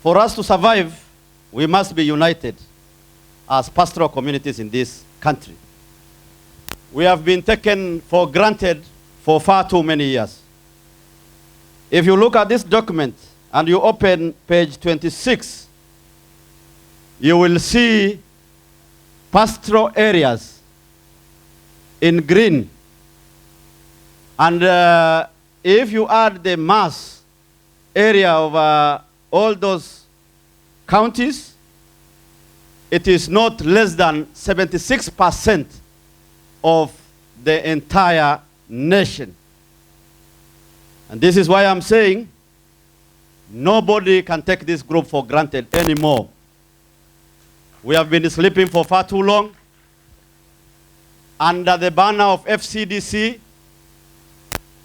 For us to survive, we must be united as pastoral communities in this country. We have been taken for granted for far too many years. If you look at this document and you open page 26, you will see pastoral areas in green. And if you add the mass area of all those counties, it is not less than 76% of the entire nation. And this is why I'm saying nobody can take this group for granted anymore. We have been sleeping for far too long. Under the banner of FCDC,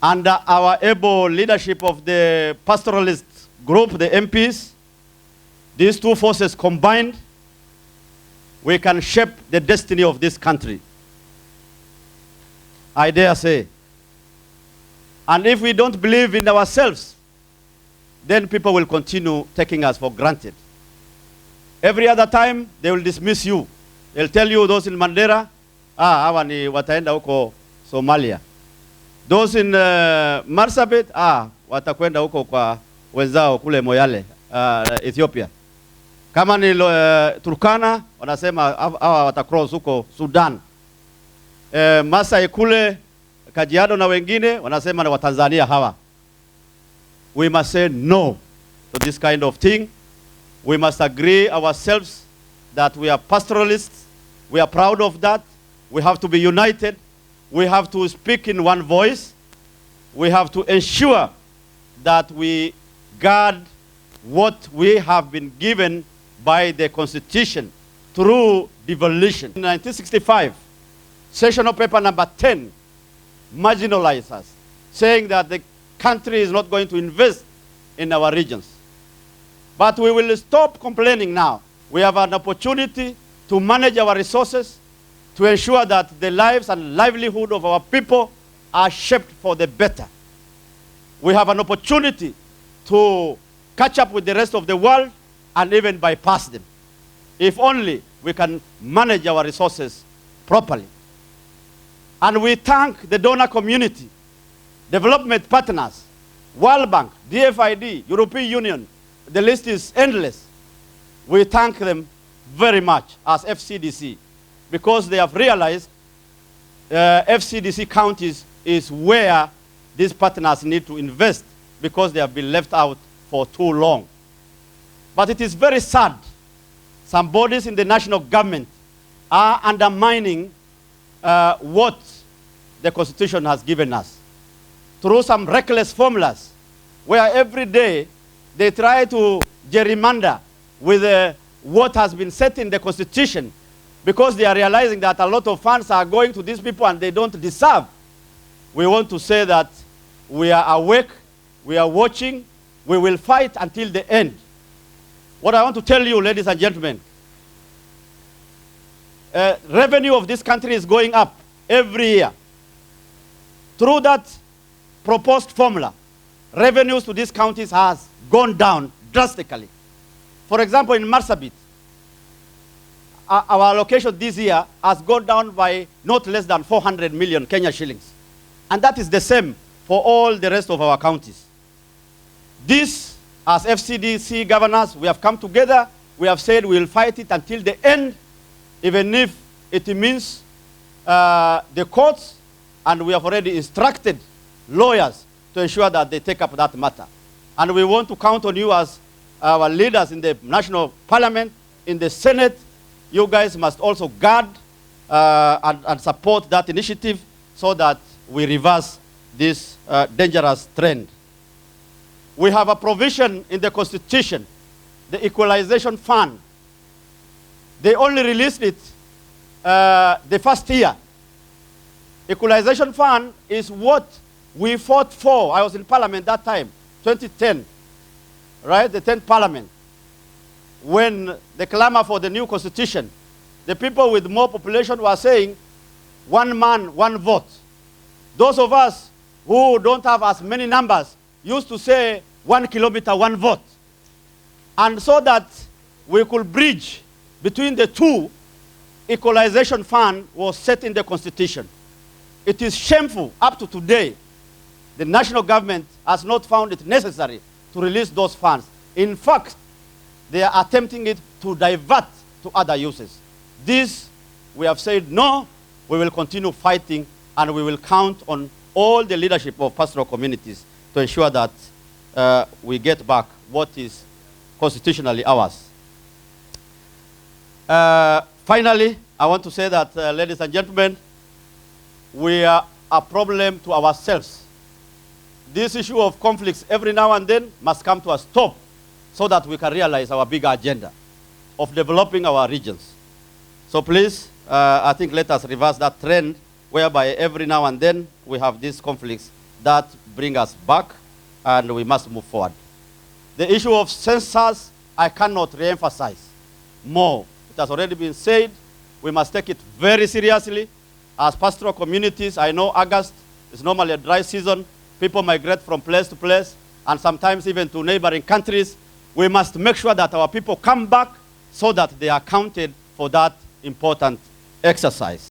under our able leadership of the pastoralist group, the MPs, these two forces combined, we can shape the destiny of this country. I dare say. And if we don't believe in ourselves, then people will continue taking us for granted. Every other time, they will dismiss you. They'll tell you, those in Mandera, hawa ni wataenda huko Somalia. Those in Marsabit, watakwenda huko kwa wenzao kule Moyale, Ethiopia. Kama ni Turkana, wanasema hawa watacross huko Sudan. Masai kule Kajiado na wengine wanasema ni Watanzania hawa. We must say no to this kind of thing. We must agree ourselves that we are pastoralists. We are proud of that. We have to be united. We have to speak in one voice. We have to ensure that we guard what we have been given by the Constitution through devolution. In 1965, sessional paper number 10 marginalized us, saying that the country is not going to invest in our regions. But we will stop complaining now. We have an opportunity to manage our resources, to ensure that the lives and livelihood of our people are shaped for the better. We have an opportunity to catch up with the rest of the world and even bypass them, if only we can manage our resources properly. And we thank the donor community, development partners, World Bank, DFID, European Union. The list is endless. We thank them very much as FCDC, because they have realized FCDC counties is where these partners need to invest, because they have been left out for too long. But it is very sad. Some bodies in the national government are undermining what the Constitution has given us through some reckless formulas, where every day they try to gerrymander with what has been set in the Constitution, because they are realizing that a lot of funds are going to these people and they don't deserve. We want to say that we are awake, we are watching, we will fight until the end. What I want to tell you, ladies and gentlemen, revenue of this country is going up every year. Through that proposed formula, revenues to these counties has gone down drastically. For example, in Marsabit, our allocation this year has gone down by not less than 400 million Kenya shillings. And that is the same for all the rest of our counties. This, as FCDC governors, we have come together. We have said we will fight it until the end, even if it means the courts, and we have already instructed lawyers to ensure that they take up that matter. And we want to count on you as our leaders in the national parliament, in the Senate. You guys must also guard and support that initiative so that we reverse this dangerous trend. We have a provision in the Constitution, the Equalization Fund. They only released it the first year. Equalization Fund is what we fought for. I was in Parliament that time, 2010, right? The 10th Parliament. When the clamor for the new Constitution, the people with more population were saying, one man, one vote. Those of us who don't have as many numbers used to say 1 kilometer, one vote. And so that we could bridge between the two, equalization fund was set in the Constitution. It is shameful up to today, the national government has not found it necessary to release those funds. In fact, they are attempting it to divert to other uses. This, we have said no, we will continue fighting, and we will count on all the leadership of pastoral communities to ensure that we get back what is constitutionally ours. Finally, I want to say that, ladies and gentlemen, we are a problem to ourselves. This issue of conflicts every now and then must come to a stop so that we can realize our bigger agenda of developing our regions. So please, I think let us reverse that trend whereby every now and then we have these conflicts that bring us back, and we must move forward. The issue of census, I cannot re-emphasize more. It has already been said. We must take it very seriously. As pastoral communities, I know August is normally a dry season. People migrate from place to place, and sometimes even to neighboring countries. We must make sure that our people come back so that they are counted for that important exercise.